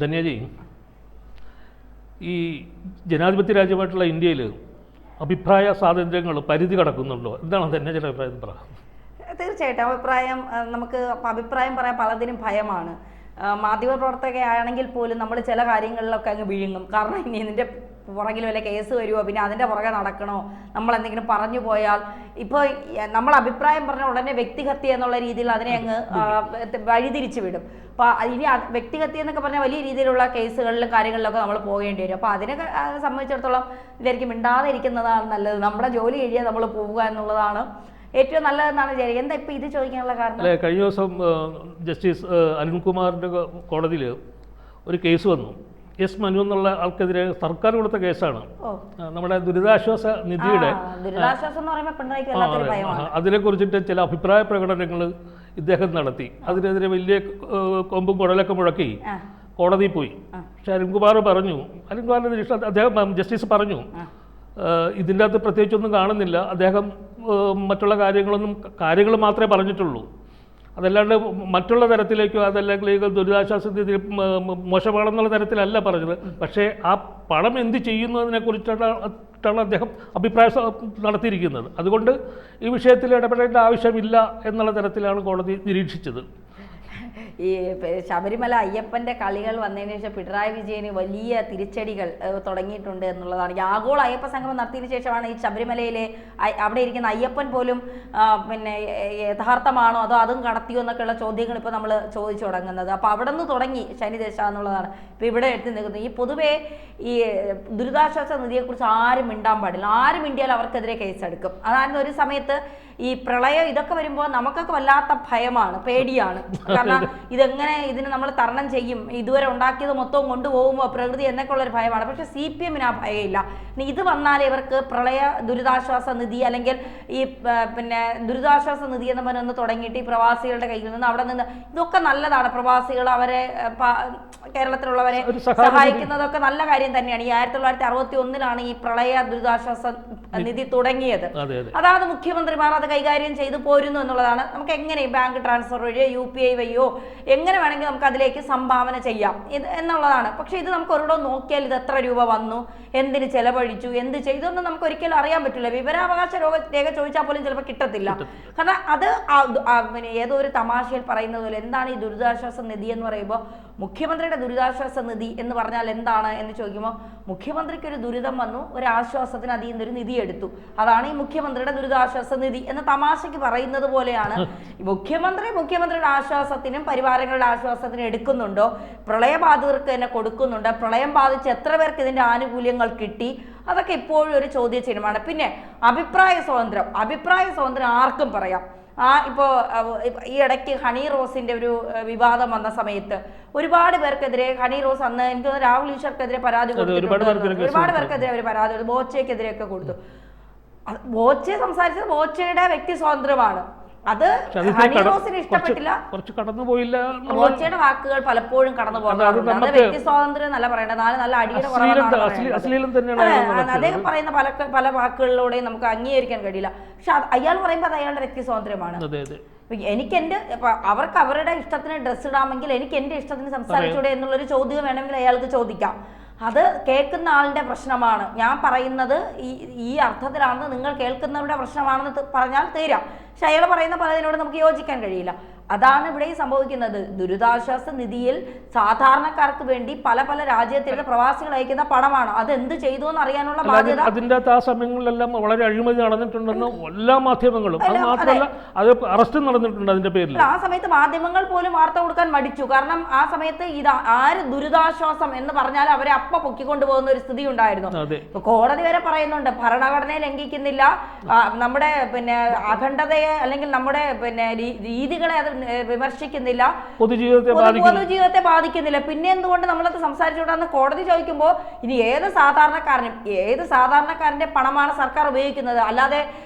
ധന്യജി, ഈ ജനാധിപത്യ രാജ്യമായിട്ടുള്ള ഇന്ത്യയിൽ അഭിപ്രായ സ്വാതന്ത്ര്യങ്ങൾ പരിധി കടക്കുന്നുണ്ടോ? എന്താണ് ധന്യജിയുടെ അഭിപ്രായം? പറ. തീർച്ചയായിട്ടും നമുക്ക് അഭിപ്രായം പറയാൻ പലതിനും ഭയമാണ്. മാധ്യമപ്രവർത്തകയാണെങ്കിൽ പോലും നമ്മൾ ചില കാര്യങ്ങളിലൊക്കെ അങ്ങ് വിഴുങ്ങും. കാരണം ഇനി ഇതിൻ്റെ പുറകിൽ വല്ല കേസ് വരുമോ, പിന്നെ അതിൻ്റെ പുറകെ നടക്കണോ, നമ്മൾ എന്തെങ്കിലും പറഞ്ഞു പോയാൽ ഇപ്പോൾ നമ്മൾ അഭിപ്രായം പറഞ്ഞ ഉടനെ വ്യക്തിഹത്യ എന്നുള്ള രീതിയിൽ അതിനെ അങ്ങ് വഴിതിരിച്ചു വിടും. അപ്പോൾ ഇനി വ്യക്തിഹത്യ എന്നൊക്കെ പറഞ്ഞാൽ വലിയ രീതിയിലുള്ള കേസുകളിലും കാര്യങ്ങളിലൊക്കെ നമ്മൾ പോകേണ്ടി വരും. അപ്പോൾ അതിനെ സംബന്ധിച്ചിടത്തോളം ഇതായിരിക്കും മിണ്ടാതെ ഇരിക്കുന്നതാണ് നല്ലത്. നമ്മുടെ ജോലി കഴിയാൻ നമ്മൾ പോവുക എന്നുള്ളതാണ് ഏറ്റവും നല്ലതെന്നാണ് വിചാരിക്കുക. എന്താ ഇപ്പം ഇത് ചോദിക്കാനുള്ള കാരണം? അല്ലെ, കഴിഞ്ഞ ദിവസം ജസ്റ്റിസ് അരുൺകുമാറിൻ്റെ കോടതിയിൽ ഒരു കേസ് വന്നു. എസ് മനു എന്നുള്ള ആൾക്കെതിരെ സർക്കാർ കൊടുത്ത കേസാണ്. നമ്മുടെ ദുരിതാശ്വാസ നിധിയുടെ അതിനെക്കുറിച്ചിട്ട് ചില അഭിപ്രായ പ്രകടനങ്ങൾ ഇദ്ദേഹം നടത്തി. അതിനെതിരെ വലിയ കൊമ്പും കുടലൊക്കെ മുഴക്കി കോടതിയിൽ പോയി. പക്ഷെ അരുൺകുമാറിൻ്റെ അദ്ദേഹം ജസ്റ്റിസ് പറഞ്ഞു, ഇതിൻ്റെ അകത്ത് പ്രത്യേകിച്ചൊന്നും കാണുന്നില്ല. അദ്ദേഹം മറ്റുള്ള കാര്യങ്ങൾ മാത്രമേ പറഞ്ഞിട്ടുള്ളൂ. അതല്ലാണ്ട് മറ്റുള്ള തരത്തിലേക്കോ അതല്ലെങ്കിൽ ദുരിതാശ്വാസ നിധി മോശമാണെന്നുള്ള തരത്തിലല്ല പറഞ്ഞത്. പക്ഷേ ആ പണം എന്ത് ചെയ്യുന്നതിനെ കുറിച്ചിട്ടാണ് അദ്ദേഹം അഭിപ്രായം നടത്തിയിരിക്കുന്നത്. അതുകൊണ്ട് ഈ വിഷയത്തിൽ ഇടപെടേണ്ട ആവശ്യമില്ല എന്നുള്ള തരത്തിലാണ് കോടതി നിരീക്ഷിച്ചത്. ഈ ശബരിമല അയ്യപ്പൻ്റെ കളികൾ വന്നതിന് ശേഷം പിണറായി വിജയന് വലിയ തിരിച്ചടികൾ തുടങ്ങിയിട്ടുണ്ട് എന്നുള്ളതാണ്. ഈ ആഗോള അയ്യപ്പ സംഗമം നടത്തിയതിനു ശേഷമാണ് ഈ ശബരിമലയിലെ അവിടെ ഇരിക്കുന്ന അയ്യപ്പൻ പോലും പിന്നെ യഥാർത്ഥമാണോ അതോ അതും കടത്തിയോ എന്നൊക്കെയുള്ള ചോദ്യങ്ങൾ ഇപ്പോൾ നമ്മൾ ചോദിച്ചു തുടങ്ങുന്നത്. അപ്പോൾ അവിടെ നിന്ന് തുടങ്ങി ശനിദശ എന്നുള്ളതാണ് ഇപ്പോൾ ഇവിടെ എത്തി നിൽക്കുന്നത്. ഈ പൊതുവേ ഈ ദുരിതാശ്വാസ നിധിയെക്കുറിച്ച് ആരും മിണ്ടാൻ പാടില്ല. ആരും മിണ്ടിയാൽ അവർക്കെതിരെ കേസെടുക്കും. അതായത് ഒരു സമയത്ത് ഈ പ്രളയം ഇതൊക്കെ വരുമ്പോൾ നമുക്കൊക്കെ വല്ലാത്ത ഭയമാണ്, പേടിയാണ്. കാരണം ഇതിനെ നമ്മൾ തരണം ചെയ്യും, ഇതുവരെ ഉണ്ടാക്കിയത് മൊത്തവും കൊണ്ടുപോകുമോ പ്രകൃതി എന്നൊക്കെ ഉള്ളൊരു ഭയമാണ്. പക്ഷെ CPM ആ ഭയമില്ല. ഇത് വന്നാൽ ഇവർക്ക് പ്രളയ ദുരിതാശ്വാസ നിധി അല്ലെങ്കിൽ ഈ പിന്നെ ദുരിതാശ്വാസ നിധി എന്ന് പറഞ്ഞൊന്ന് തുടങ്ങിയിട്ട് ഈ പ്രവാസികളുടെ കയ്യിൽ നിന്ന് അവിടെ നിന്ന് ഇതൊക്കെ നല്ലതാണ്. പ്രവാസികൾ അവരെ കേരളത്തിലുള്ളവരെ സഹായിക്കുന്നതൊക്കെ നല്ല കാര്യം തന്നെയാണ്. ഈ 1961 ഈ പ്രളയ ദുരിതാശ്വാസ നിധി തുടങ്ങിയത്. അതായത് മുഖ്യമന്ത്രിമാർ അത് കൈകാര്യം ചെയ്ത് പോരുന്നു എന്നുള്ളതാണ്. നമുക്ക് എങ്ങനെ ബാങ്ക് ട്രാൻസ്ഫർ വഴിയോ UPI വഴിയോ എങ്ങനെ വേണമെങ്കിൽ നമുക്ക് അതിലേക്ക് സംഭാവന ചെയ്യാം എന്നുള്ളതാണ്. പക്ഷെ ഇത് നമുക്ക് ഒരിടം നോക്കിയാൽ ഇത് എത്ര രൂപ വന്നു, എന്തിന് ചെലവഴിച്ചു, എന്ത് ചെയ്തൊന്നും നമുക്ക് ഒരിക്കലും അറിയാൻ പറ്റില്ല. വിവരാവകാശ രേഖ ചോദിച്ചാൽ പോലും ചിലപ്പോൾ കിട്ടത്തില്ല. കാരണം അത് പിന്നെ ഏതോ ഒരു തമാശയിൽ പറയുന്നത് പോലെ എന്താണ് ഈ ദുരിതാശ്വാസ നിധി എന്ന് പറയുമ്പോൾ മുഖ്യമന്ത്രിയുടെ ദുരിതാശ്വാസ നിധി എന്ന് പറഞ്ഞാൽ എന്താണ് എന്ന് ചോദിക്കുമ്പോൾ മുഖ്യമന്ത്രിക്ക് ഒരു ദുരിതം വന്നു, ഒരു ആശ്വാസത്തിന് അതിൽ നിന്നൊരു നിധി എടുത്തു, അതാണ് ഈ മുഖ്യമന്ത്രിയുടെ ദുരിതാശ്വാസ നിധി എന്ന് തമാശയ്ക്ക് പറയുന്നത് പോലെയാണ്. മുഖ്യമന്ത്രിയുടെ ആശ്വാസത്തിനും പരിവാരങ്ങളുടെ ആശ്വാസത്തിനും എടുക്കുന്നുണ്ടോ, പ്രളയബാധിതർക്ക് തന്നെ കൊടുക്കുന്നുണ്ടോ, പ്രളയം ബാധിച്ച് എത്ര പേർക്ക് ഇതിൻ്റെ ആനുകൂല്യങ്ങൾ കിട്ടി, അതൊക്കെ ഇപ്പോഴും ഒരു ചോദ്യചിഹ്നമാണ്. പിന്നെ അഭിപ്രായ സ്വാതന്ത്ര്യം ആർക്കും പറയാം. ഇപ്പോൾ ഈ ഇടയ്ക്ക് ഹണി റോസിൻ്റെ ഒരു വിവാദം വന്ന സമയത്ത് ഒരുപാട് പേർക്കെതിരെ ഹണി റോസ് അന്ന് എനിക്ക് തോന്നുന്നു രാഹുൽ ഈശ്വർക്കെതിരെ പരാതി കൊടുത്തിട്ടുണ്ട്. ഒരുപാട് പേർക്കെതിരെ അവർ പരാതി കൊടുത്തു. ബോച്ചയ്ക്കെതിരെയൊക്കെ കൊടുത്തു. ബോച്ചയെ സംസാരിച്ചത് ബോച്ചയുടെ വ്യക്തി സ്വാതന്ത്ര്യമാണ്. അത് ഹണി റോസിന് ഇഷ്ടപ്പെട്ടില്ല. ബോച്ചയുടെ വാക്കുകൾ പലപ്പോഴും കടന്നു പോകാറുണ്ട്. അത് വ്യക്തി സ്വാതന്ത്ര്യം എന്നല്ല പറയേണ്ടത്, നല്ല അടിയുടെ അദ്ദേഹം പറയുന്ന പല വാക്കുകളിലൂടെയും നമുക്ക് അംഗീകരിക്കാൻ കഴിയില്ല. പക്ഷെ അയാൾ പറയുമ്പോൾ അത് അയാളുടെ വ്യക്തി സ്വാതന്ത്ര്യമാണ്. എനിക്ക് അവർക്ക് അവരുടെ ഇഷ്ടത്തിന് ഡ്രസ്സ് ഇടാമെങ്കിൽ എനിക്ക് എൻ്റെ ഇഷ്ടത്തിന് സംസാരിച്ചൂടെ എന്നുള്ളൊരു ചോദ്യം വേണമെങ്കിൽ അയാൾക്ക് ചോദിക്കാം. അത് കേൾക്കുന്ന ആളുടെ പ്രശ്നമാണ്. ഞാൻ പറയുന്നത് ഈ അർത്ഥത്തിലാണെന്ന് നിങ്ങൾ കേൾക്കുന്നവരുടെ പ്രശ്നമാണെന്ന് പറഞ്ഞാൽ തീരാം. പക്ഷെ അയാൾ പറയുന്ന പലതിനോട് നമുക്ക് യോജിക്കാൻ കഴിയില്ല. അതാണ് ഇവിടെ സംഭവിക്കുന്നത്. ദുരിതാശ്വാസ നിധിയിൽ സാധാരണക്കാർക്ക് വേണ്ടി പല രാജ്യത്തിലെ പ്രവാസികൾ അയക്കുന്ന പണമാണ്. അത് എന്ത് ചെയ്തു എന്ന് അറിയാനുള്ള ബാധ്യത അതിൻ്റെ ആ സമയങ്ങളിലെല്ലാം വളരെ അഴിമതി നടന്നിട്ടുണ്ടെന്ന് എല്ലാ മാധ്യമങ്ങളും, അത് മാത്രമല്ല അത് അറസ്റ്റ് നടന്നിട്ടുണ്ട് അതിന്റെ പേരിൽ. ആ സമയത്ത് മാധ്യമങ്ങൾ പോലും വാർത്ത കൊടുക്കാൻ മടിച്ചു. കാരണം ആ സമയത്ത് ഇത് ആര് ദുരിതാശ്വാസം എന്ന് പറഞ്ഞാൽ അവരെ അപ്പ പൊക്കിക്കൊണ്ടുപോകുന്ന ഒരു സ്ഥിതി ഉണ്ടായിരുന്നു. ഇപ്പൊ കോടതി വരെ പറയുന്നുണ്ട് ഭരണഘടനയെ ലംഘിക്കുന്നില്ല, നമ്മുടെ പിന്നെ അഖണ്ഡതയെ അല്ലെങ്കിൽ നമ്മുടെ പിന്നെ രീതികളെ അത് വിമർശിക്കുന്നില്ല, പൊതുജീവിതത്തെ ബാധിക്കുന്നില്ല. പിന്നെ എന്തുകൊണ്ട് നമ്മളത് സംസാരിച്ചുകൊണ്ടാന്ന് കോടതി ചോദിക്കുമ്പോൾ ഇനി ഏത് സാധാരണക്കാരന്റെ പണമാണ് സർക്കാർ ഉപയോഗിക്കുന്നത്? അല്ലാതെ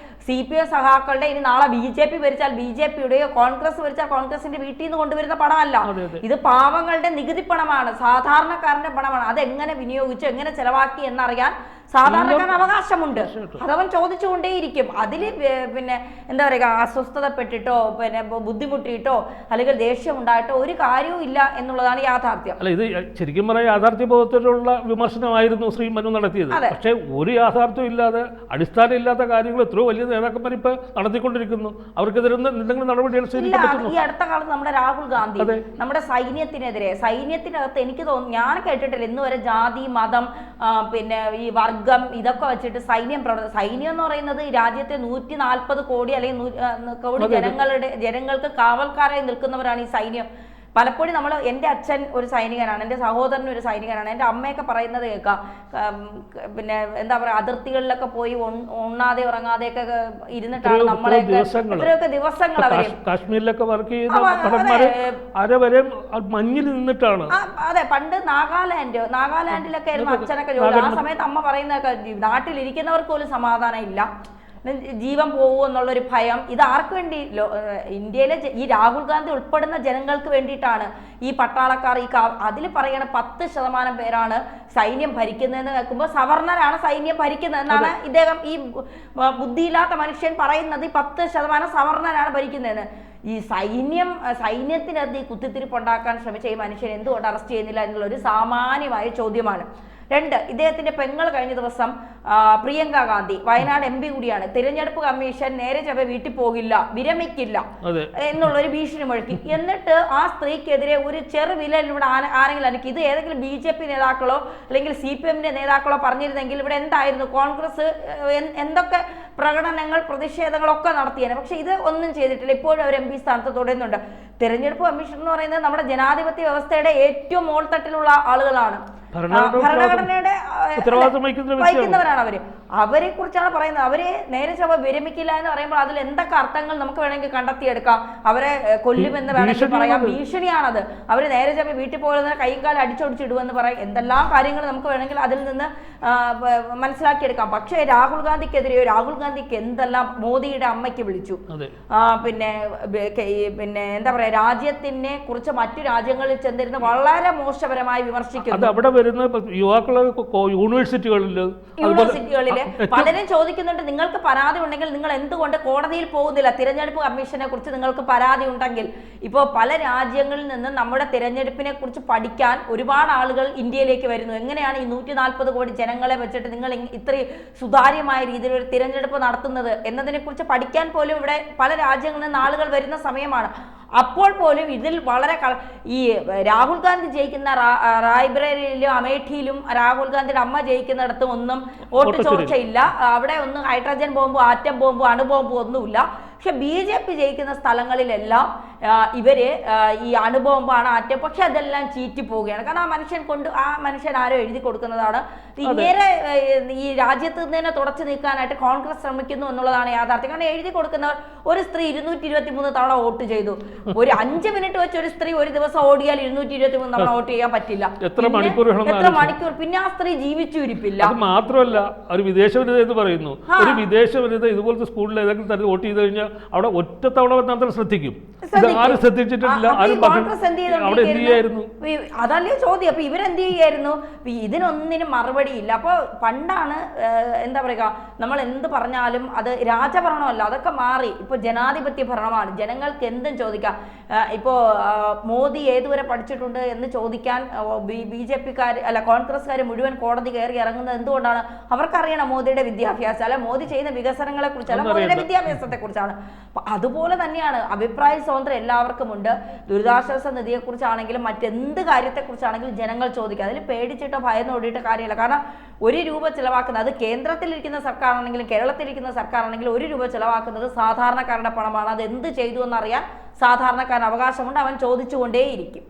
CPM സഹാക്കളുടെ ഇനി നാളെ BJP ഭരിച്ചാൽ BJPയുടെയോ കോൺഗ്രസ് ഭരിച്ചാൽ കോൺഗ്രസിന്റെ വീട്ടിൽ നിന്ന് കൊണ്ടുവരുന്ന പണമല്ല. ഇത് പാവങ്ങളുടെ നികുതി പണമാണ്, സാധാരണക്കാരന്റെ പണമാണ്. അതെങ്ങനെ വിനിയോഗിച്ചു, എങ്ങനെ ചെലവാക്കി എന്നറിയാൻ സാധാരണക്കാരന് അവകാശമുണ്ട്, അതവൻ ചോദിച്ചുകൊണ്ടേയിരിക്കും. അതിൽ പിന്നെ എന്താ പറയുക, അസ്വസ്ഥതപ്പെട്ടിട്ടോ പിന്നെ ബുദ്ധിമുട്ടിയിട്ടോ അല്ലെങ്കിൽ ദേഷ്യം ഉണ്ടായിട്ടോ ഒരു കാര്യവും ഇല്ല എന്നുള്ളതാണ് യാഥാർത്ഥ്യം. അല്ല, ഇത് ശരിക്കും പറയാൻ യാഥാർത്ഥ്യ ബോധത്തിലുള്ള വിമർശനമായിരുന്നു ശ്രീ മനു നടത്തിയത്. പക്ഷേ ഒരു യാഥാർത്ഥ്യം ഇല്ലാതെ, അടിസ്ഥാനം ഇല്ലാത്ത കാര്യങ്ങൾ എത്രയോ വലിയ നേതാക്കന്മാർ ഇപ്പൊ നടത്തിക്കൊണ്ടിരിക്കുന്നു. അവർക്കെതിരെ എന്തെങ്കിലും നടപടികൾ സ്വീകരിക്കാൻ പറ്റുന്നു? ഈ അടുത്ത കാലത്ത് നമ്മുടെ രാഹുൽ ഗാന്ധി നമ്മുടെ സൈന്യത്തിനകത്ത് എനിക്ക് തോന്നുന്നു, ഞാൻ കേട്ടിട്ടില്ല ഇന്ന് വരെ ജാതി, മതം, പിന്നെ ഈ വർഗം ഇതൊക്കെ വെച്ചിട്ട് സൈന്യം എന്ന് പറയുന്നത് രാജ്യത്തെ 140 കോടി അല്ലെങ്കിൽ കോടി ജനങ്ങൾക്ക് കാവൽക്കാരായി നിൽക്കുന്നവരാണ് ഈ സൈന്യം. പലപ്പോഴും നമ്മൾ, എൻ്റെ അച്ഛൻ ഒരു സൈനികനാണ്, എൻ്റെ സഹോദരൻ ഒരു സൈനികനാണ്, എൻ്റെ അമ്മയൊക്കെ പറയുന്നത് കേൾക്കാം. പിന്നെ എന്താ പറയുക, അതിർത്തികളിലൊക്കെ പോയി ഉണ്ണാതെ ഉറങ്ങാതെയൊക്കെ ഇരുന്നിട്ടാണ് നമ്മളെയൊക്കെ എത്രയൊക്കെ ദിവസങ്ങൾ അവര് കാശ്മീരിലൊക്കെ വർക്ക് ചെയ്യുന്ന മഞ്ഞിൽ നിന്നിട്ടാണ്. അതെ, പണ്ട് നാഗാലാൻഡിലൊക്കെ ആയിരുന്നു അച്ഛനൊക്കെ ജോലി. ആ സമയത്ത് അമ്മ പറയുന്നതൊക്കെ നാട്ടിലിരിക്കുന്നവർക്ക് പോലും സമാധാനം ഇല്ല, ജീവൻ പോകുമോ എന്നുള്ളൊരു ഭയം. ഇത് ആർക്ക് വേണ്ടി? ഇന്ത്യയിലെ ഈ രാഹുൽ ഗാന്ധി ഉൾപ്പെടുന്ന ജനങ്ങൾക്ക് വേണ്ടിയിട്ടാണ് ഈ പട്ടാളക്കാർ. അതിൽ പറയണ 10% പേരാണ് സൈന്യം ഭരിക്കുന്നതെന്ന് കേൾക്കുമ്പോൾ സവർണരാണ് സൈന്യം ഭരിക്കുന്നതെന്നാണ് ഇദ്ദേഹം, ഈ ബുദ്ധിയില്ലാത്ത മനുഷ്യൻ പറയുന്നത്. ഈ 10% സവർണരാണ് ഭരിക്കുന്നതെന്ന്. ഈ സൈന്യത്തിനകത്ത് ഈ കുത്തിത്തിരിപ്പുണ്ടാക്കാൻ ശ്രമിച്ച ഈ മനുഷ്യൻ എന്തുകൊണ്ട് അറസ്റ്റ് ചെയ്യുന്നില്ല എന്നുള്ളൊരു സാമാന്യമായ ചോദ്യമാണ്. 2, ഇദ്ദേഹത്തിന്റെ പെങ്ങൾ കഴിഞ്ഞ ദിവസം പ്രിയങ്ക ഗാന്ധി, വയനാട് MP കൂടിയാണ്, തിരഞ്ഞെടുപ്പ് കമ്മീഷൻ നേരെ ചൊവ്വേ വീട്ടിൽ പോകില്ല, വിരമിക്കില്ല എന്നുള്ളൊരു ഭീഷണി മുഴക്കി. എന്നിട്ട് ആ സ്ത്രീക്കെതിരെ ഒരു ചെറുവിരൽ ഇവിടെ ആരെങ്കിലും അനക്കി. ഇത് ഏതെങ്കിലും BJP നേതാക്കളോ അല്ലെങ്കിൽ CPMന്റെ നേതാക്കളോ പറഞ്ഞിരുന്നെങ്കിൽ ഇവിടെ എന്തായിരുന്നു? കോൺഗ്രസ് എന്തൊക്കെ പ്രകടനങ്ങൾ, പ്രതിഷേധങ്ങളൊക്കെ നടത്തിയാണ്. പക്ഷെ ഇത് ഒന്നും ചെയ്തിട്ടില്ല. ഇപ്പോഴും അവർ MP സ്ഥാനത്ത് തുടരുന്നുണ്ട്. തിരഞ്ഞെടുപ്പ് കമ്മീഷൻ എന്ന് പറയുന്നത് നമ്മുടെ ജനാധിപത്യ വ്യവസ്ഥയുടെ ഏറ്റവും മോൾത്തട്ടിലുള്ള ആളുകളാണ്, ഭരണഘടനയുടെ വഹിക്കുന്നവരാണ് അവരെ കുറിച്ചാണ് പറയുന്നത്. അവരെ നേരെ ചൊവ്വ വിരമിക്കില്ല എന്ന് പറയുമ്പോൾ അതിൽ എന്തൊക്കെ അർത്ഥങ്ങൾ നമുക്ക് വേണമെങ്കിൽ കണ്ടെത്തിയെടുക്കാം. അവരെ കൊല്ലുമെന്ന് വേണമെങ്കിൽ പറയാം, ഭീഷണിയാണത്. അവർ നേരെ ചൊവ്വ വീട്ടിൽ പോകുന്നതിന് കൈയും കാലം അടിച്ചൊടിച്ചിടുമെന്ന് പറയാം. എന്തെല്ലാം കാര്യങ്ങൾ നമുക്ക് വേണമെങ്കിൽ അതിൽ നിന്ന് മനസ്സിലാക്കിയെടുക്കാം. പക്ഷേ രാഹുൽ ഗാന്ധിക്ക് എന്തെല്ലാം മോദിയുടെ അമ്മയ്ക്ക് വിളിച്ചു, പിന്നെ എന്താ പറയാ, രാജ്യത്തിനെ കുറിച്ച് മറ്റു രാജ്യങ്ങളിൽ ചെന്നിരുന്ന് വളരെ മോശപരമായി വിമർശിക്കുന്നു. അവിടെ വരുന്ന യുവാക്കളെ യൂണിവേഴ്സിറ്റികളിൽ പലരും ചോദിക്കുന്നുണ്ട്, നിങ്ങൾക്ക് പരാതി ഉണ്ടെങ്കിൽ നിങ്ങൾ എന്തുകൊണ്ട് കോടതിയിൽ പോകുന്നില്ല? തിരഞ്ഞെടുപ്പ് കമ്മീഷനെ കുറിച്ച് നിങ്ങൾക്ക് പരാതി ഉണ്ടെങ്കിൽ. ഇപ്പോൾ പല രാജ്യങ്ങളിൽ നിന്ന് നമ്മുടെ തിരഞ്ഞെടുപ്പിനെ കുറിച്ച് പഠിക്കാൻ ഒരുപാട് ആളുകൾ ഇന്ത്യയിലേക്ക് വരുന്നു. എങ്ങനെയാണ് ഈ 140 കോടി ജനങ്ങളെ വെച്ചിട്ട് നിങ്ങൾ ഇത്രയും സുതാര്യമായ രീതിയിൽ ഒരു തിരഞ്ഞെടുപ്പ് നടത്തുന്നത് എന്നതിനെ കുറിച്ച് പഠിക്കാൻ പോലും ഇവിടെ പല രാജ്യങ്ങളിൽ നിന്ന് ആളുകൾ വരുന്ന സമയമാണ്. അപ്പോൾ പോലും ഇതിൽ വളരെ ഈ രാഹുൽ ഗാന്ധി ജയിക്കുന്ന റായ്ബറേലിയിലും അമേഠിയിലും രാഹുൽ ഗാന്ധിയുടെ അമ്മ ജയിക്കുന്നിടത്തും ഒന്നും വോട്ട് ചോർച്ചയില്ല. അവിടെ ഒന്നും ഹൈഡ്രജൻ ബോംബോ ആറ്റം ബോംബോ അണുബോംബോ ഒന്നുമില്ല. പക്ഷെ BJP ജയിക്കുന്ന സ്ഥലങ്ങളിലെല്ലാം ഇവര് ഈ അണുബോംബാണ് ആറ്റം, പക്ഷെ അതെല്ലാം ചീറ്റി പോവുകയാണ്. കാരണം ആ മനുഷ്യൻ ആരോ എഴുതി കൊടുക്കുന്നതാണ്. ഇങ്ങനെ ഈ രാജ്യത്ത് തന്നെ തുടച്ചു നീക്കാനായിട്ട് കോൺഗ്രസ് ശ്രമിക്കുന്നു എന്നുള്ളതാണ് യാഥാർത്ഥ്യം. കാരണം എഴുതി കൊടുക്കുന്നവർ, ഒരു സ്ത്രീ 223 തവണ വോട്ട് ചെയ്തു. ഒരു 5 മിനിറ്റ് വെച്ച് ഒരു സ്ത്രീ ഒരു ദിവസം ഓടിയാൽ 223 തവണ വോട്ട് ചെയ്യാൻ പറ്റില്ല. എത്ര മണിക്കൂർ? പിന്നെ ആ സ്ത്രീ ജീവിച്ചിരിപ്പില്ല. മാത്രമല്ല, ഒരു വിദേശ വനിത എന്ന് പറയുന്നു. ഒരു വിദേശ വനിത ഇതുപോലത്തെ സ്കൂളിൽ ഏതെങ്കിലും തരത്തിൽ വോട്ട് ചെയ്ത് കഴിഞ്ഞാൽ അവിടെ ഒറ്റത്തവണ മാത്രം ശ്രദ്ധിക്കും. ആരും ശ്രദ്ധിച്ചിട്ടില്ല. അവിടെ എന്ത് ചെയ്യായിരുന്നു? അതല്ലേ ചോദ്യം. അപ്പൊ ഇവരെന്ത് ചെയ്യായിരുന്നു? ഇതിനൊന്നിനും മറുപടിയില്ല. അപ്പൊ പണ്ടാണ് എന്താ പറയുക, നമ്മൾ എന്ത് പറഞ്ഞാലും അത് രാജഭരണമല്ല, അതൊക്കെ മാറി. ഇപ്പൊ ജനാധിപത്യ ഭരണമാണ്. ജനങ്ങൾക്ക് എന്തും ചോദിക്കാം. ഇപ്പോ മോദി ഏതുവരെ പഠിച്ചിട്ടുണ്ട് എന്ന് ചോദിക്കാൻ BJPക്കാർ അല്ല കോൺഗ്രസ്സുകാർ മുഴുവൻ കോടതി കയറി ഇറങ്ങുന്നത് എന്തുകൊണ്ടാണ്? അവർക്കറിയണം മോദിയുടെ വിദ്യാഭ്യാസം, അല്ല മോദി ചെയ്യുന്ന വികസനങ്ങളെ കുറിച്ചല്ല, മോദിയുടെ വിദ്യാഭ്യാസത്തെ കുറിച്ചാണ്. അതുപോലെ തന്നെയാണ് അഭിപ്രായ സ്വാതന്ത്ര്യം എല്ലാവർക്കും ഉണ്ട്. ദുരിതാശ്വാസ നിധിയെ കുറിച്ചാണെങ്കിലും മറ്റെന്ത് കാര്യത്തെക്കുറിച്ചാണെങ്കിലും ജനങ്ങൾ ചോദിക്കുക. അതിൽ പേടിച്ചിട്ടോ ഭയന്ന് ഓടിയിട്ട് കാര്യമില്ല. കാരണം 1 രൂപ ചിലവാക്കുന്നത്, അത് കേന്ദ്രത്തിലിരിക്കുന്ന സർക്കാരാണെങ്കിലും കേരളത്തിലിരിക്കുന്ന സർക്കാരാണെങ്കിലും 1 രൂപ ചിലവാക്കുന്നത് സാധാരണക്കാരുടെ പണമാണ്. അത് എന്ത് ചെയ്തു എന്നറിയാൻ സാധാരണക്കാരന് അവകാശമുണ്ട്. അവൻ ചോദിച്ചുകൊണ്ടേയിരിക്കും.